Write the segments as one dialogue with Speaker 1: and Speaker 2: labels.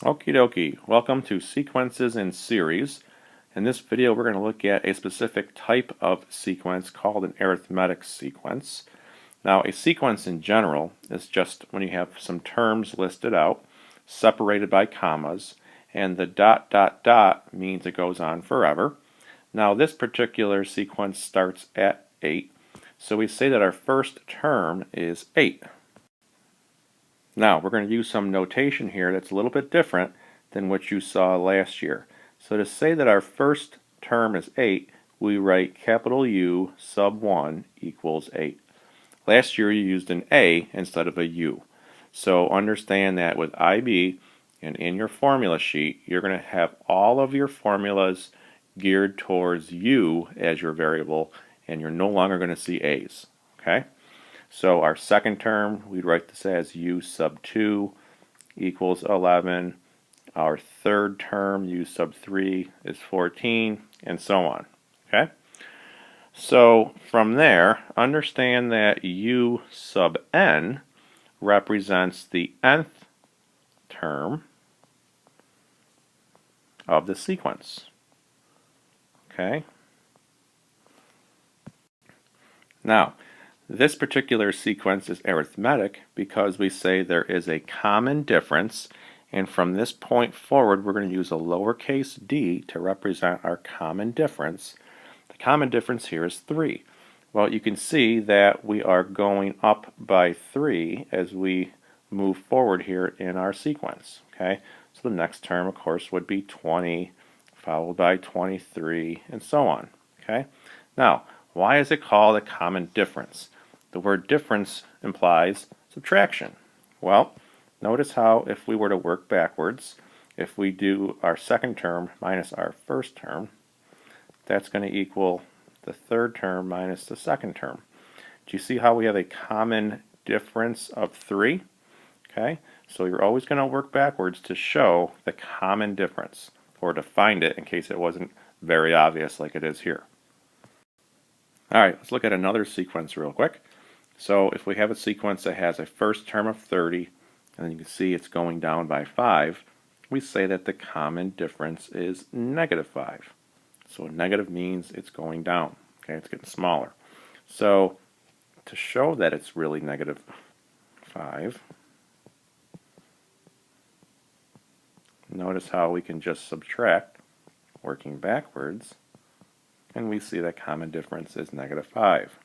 Speaker 1: Okie dokie, welcome to Sequences in Series. In this video we're going to look at a specific type of sequence called an arithmetic sequence. Now a sequence in general is just when you have some terms listed out, separated by commas, and the dot dot dot means it goes on forever. Now this particular sequence starts at 8, so we say that our first term is 8. Now, we're going to use some notation here that's a little bit different than what you saw last year. So to say that our first term is 8, we write capital U sub 1 equals 8. Last year you used an A instead of a U. So understand that with IB and in your formula sheet, you're going to have all of your formulas geared towards U as your variable, and you're no longer going to see A's. Okay? So our second term, we'd write this as U sub 2 equals 11. Our third term, U sub 3, is 14, and so on. Okay? So from there, understand that U sub n represents the nth term of the sequence. Okay? Now, this particular sequence is arithmetic because we say there is a common difference, and from this point forward we're going to use a lowercase d to represent our common difference. The common difference here is 3. Well, you can see that we are going up by 3 as we move forward here in our sequence. Okay, so the next term of course would be 20, followed by 23, and so on. Okay, now why is it called a common difference? The word difference implies subtraction. Well, notice how if we were to work backwards, if we do our second term minus our first term, that's going to equal the third term minus the second term. Do you see how we have a common difference of 3? Okay, so you're always going to work backwards to show the common difference, or to find it in case it wasn't very obvious like it is here. Alright, let's look at another sequence real quick. So if we have a sequence that has a first term of 30, and then you can see it's going down by 5, we say that the common difference is negative 5. So negative means it's going down. Okay, it's getting smaller. So to show that it's really negative 5, notice how we can just subtract, working backwards, and we see that common difference is negative 5.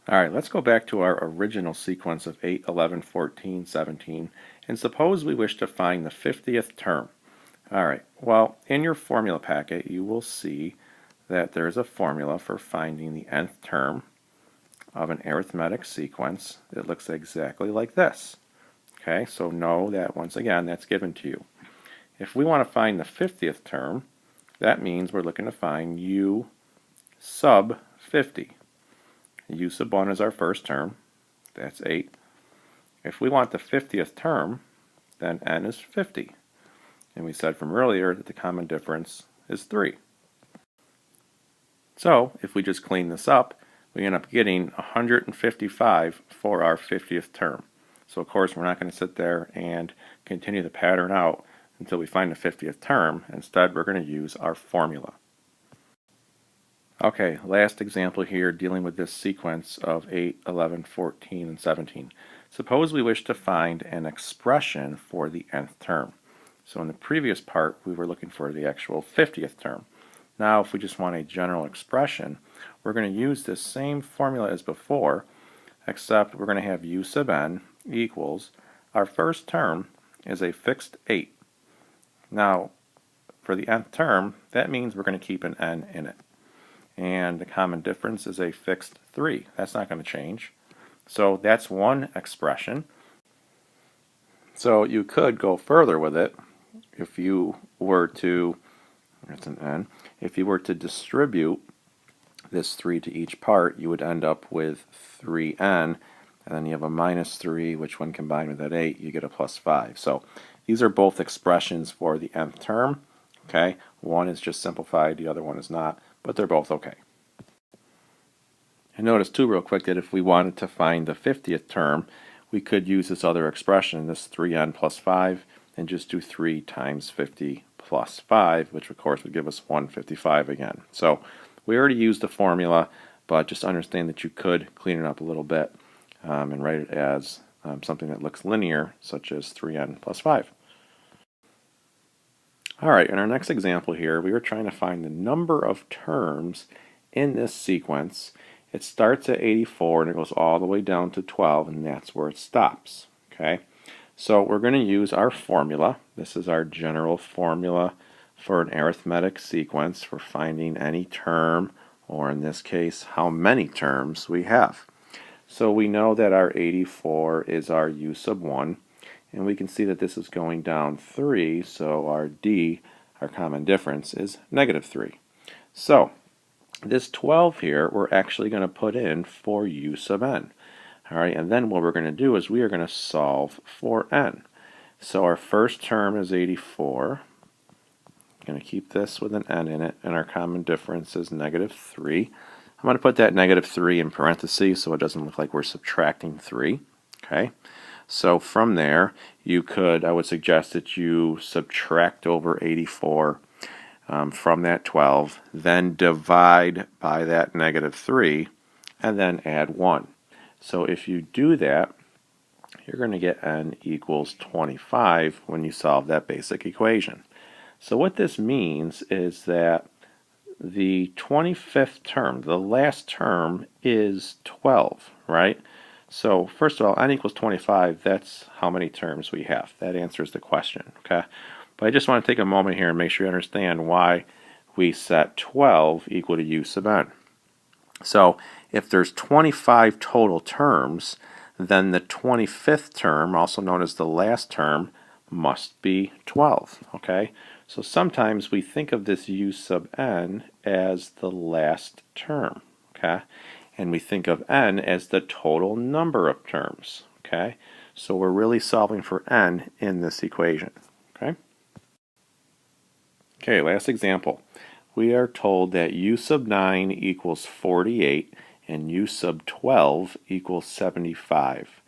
Speaker 1: Alright, let's go back to our original sequence of 8, 11, 14, 17, and suppose we wish to find the 50th term. Alright, well, in your formula packet you will see that there's a formula for finding the nth term of an arithmetic sequence. It looks exactly like this. Okay, so know that once again that's given to you. If we want to find the 50th term, that means we're looking to find U sub 50. U sub 1 is our first term, that's 8. If we want the 50th term, then n is 50. And we said from earlier that the common difference is 3. So if we just clean this up, we end up getting 155 for our 50th term. So of course we're not going to sit there and continue the pattern out until we find the 50th term. Instead we're going to use our formula. Okay, last example here dealing with this sequence of 8, 11, 14, and 17. Suppose we wish to find an expression for the nth term. So in the previous part we were looking for the actual 50th term. Now if we just want a general expression, we're going to use this same formula as before, except we're going to have U sub n equals, our first term is a fixed 8. Now for the nth term, that means we're going to keep an n in it. And the common difference is a fixed 3. That's not going to change. So that's one expression. So you could go further with it if you were to, that's an n, if you were to distribute this 3 to each part, you would end up with 3n, and then you have a minus 3, which when combined with that 8, you get a plus 5. So these are both expressions for the nth term. Okay, one is just simplified, the other one is not, but they're both okay. And notice too real quick that if we wanted to find the 50th term, we could use this other expression, this 3n plus 5, and just do 3 times 50 plus 5, which of course would give us 155 again. So we already used the formula, but just understand that you could clean it up a little bit and write it as something that looks linear, such as 3n plus 5. Alright, in our next example here, we were trying to find the number of terms in this sequence. It starts at 84 and it goes all the way down to 12, and that's where it stops. Okay, so we're going to use our formula. This is our general formula for an arithmetic sequence for finding any term, or in this case, how many terms we have. So we know that our 84 is our u sub 1, and we can see that this is going down 3, so our d, our common difference, is negative 3. So this 12 here, we're actually going to put in for u sub n. Alright, and then what we're going to do is we are going to solve for n. So our first term is 84. I'm going to keep this with an n in it, and our common difference is negative 3. I'm going to put that negative 3 in parentheses so it doesn't look like we're subtracting 3. Okay, so from there, I would suggest that you subtract over 84 from that 12, then divide by that negative 3, and then add 1. So if you do that, you're going to get n equals 25 when you solve that basic equation. So what this means is that the 25th term, the last term, is 12, right? So first of all, n equals 25, that's how many terms we have. That answers the question, okay? But I just want to take a moment here and make sure you understand why we set 12 equal to u sub n. So if there's 25 total terms, then the 25th term, also known as the last term, must be 12, okay? So sometimes we think of this u sub n as the last term, okay? And we think of n as the total number of terms, okay? So we're really solving for n in this equation, okay? Okay, last example. We are told that u sub 9 equals 48 and u sub 12 equals 75.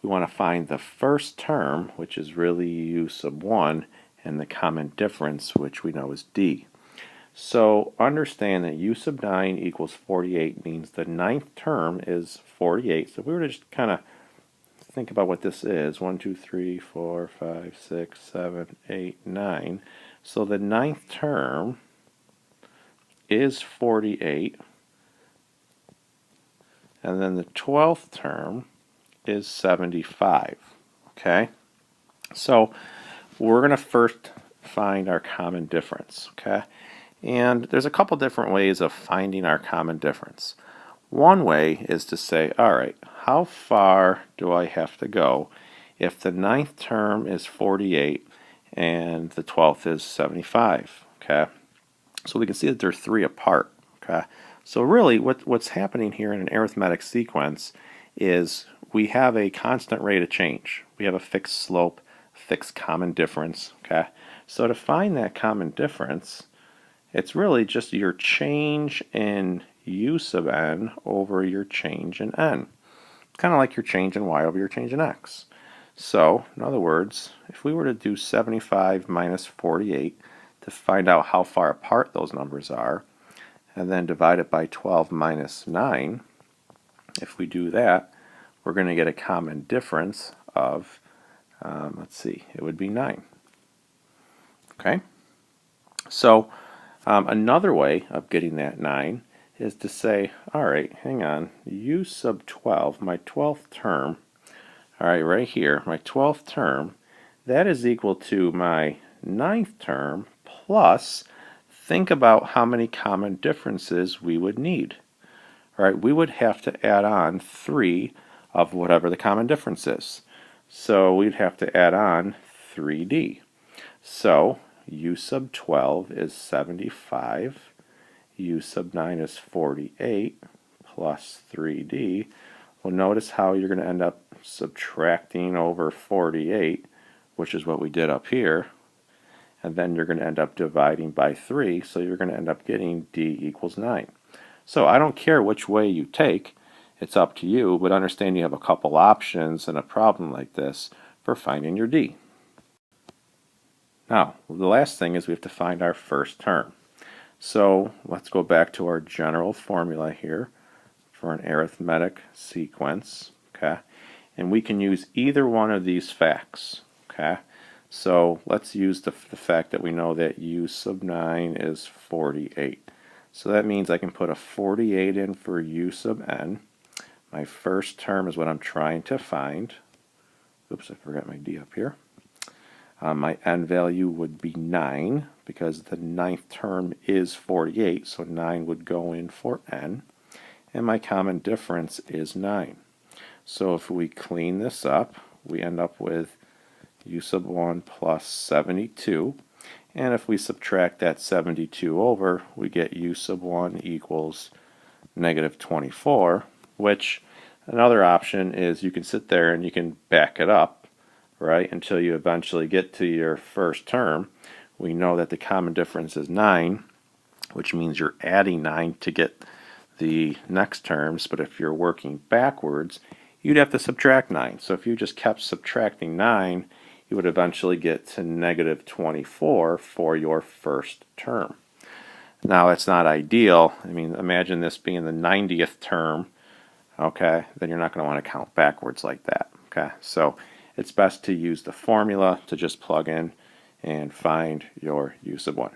Speaker 1: We want to find the first term, which is really u sub 1, and the common difference, which we know is d. So understand that u sub 9 equals 48 means the ninth term is 48. So if we were to just kind of think about what this is, 1, 2, 3, 4, 5, 6, 7, 8, 9. So the ninth term is 48, and then the 12th term is 75. Okay, so we're going to first find our common difference. Okay, and there's a couple different ways of finding our common difference. One way is to say, all right, how far do I have to go if the ninth term is 48 and the 12th is 75? Okay, so we can see that they're 3 apart. Okay, so really what's happening here in an arithmetic sequence is we have a constant rate of change. We have a fixed slope, fixed common difference. Okay, so to find that common difference, it's really just your change in u sub n over your change in n. Kind of like your change in y over your change in x. So, in other words, if we were to do 75 minus 48 to find out how far apart those numbers are, and then divide it by 12 minus 9, if we do that, we're going to get a common difference of, let's see, it would be 9. Okay? So, another way of getting that 9 is to say, all right, hang on, u sub 12, my 12th term, all right, right here, my 12th term, that is equal to my 9th term plus, think about how many common differences we would need. All right, we would have to add on 3 of whatever the common difference is. So we'd have to add on 3d. So u sub 12 is 75, u sub 9 is 48, plus 3d. Well, notice how you're going to end up subtracting over 48, which is what we did up here, and then you're going to end up dividing by 3, so you're going to end up getting d equals 9. So I don't care which way you take, it's up to you, but understand you have a couple options in a problem like this for finding your d. Now, the last thing is we have to find our first term. So let's go back to our general formula here for an arithmetic sequence, okay? And we can use either one of these facts, okay? So let's use the fact that we know that u sub 9 is 48. So that means I can put a 48 in for u sub n. My first term is what I'm trying to find. Oops, I forgot my d up here. My n value would be 9 because the ninth term is 48, so 9 would go in for n. And my common difference is 9. So if we clean this up, we end up with u sub 1 plus 72. And if we subtract that 72 over, we get u sub 1 equals negative 24, which another option is you can sit there and you can back it up, right, until you eventually get to your first term. We know that the common difference is 9, which means you're adding 9 to get the next terms, but if you're working backwards, you'd have to subtract 9. So if you just kept subtracting 9, you would eventually get to negative 24 for your first term. Now, that's not ideal. I mean, imagine this being the 90th term, okay? Then you're not going to want to count backwards like that, okay? So it's best to use the formula to just plug in and find your u sub 1.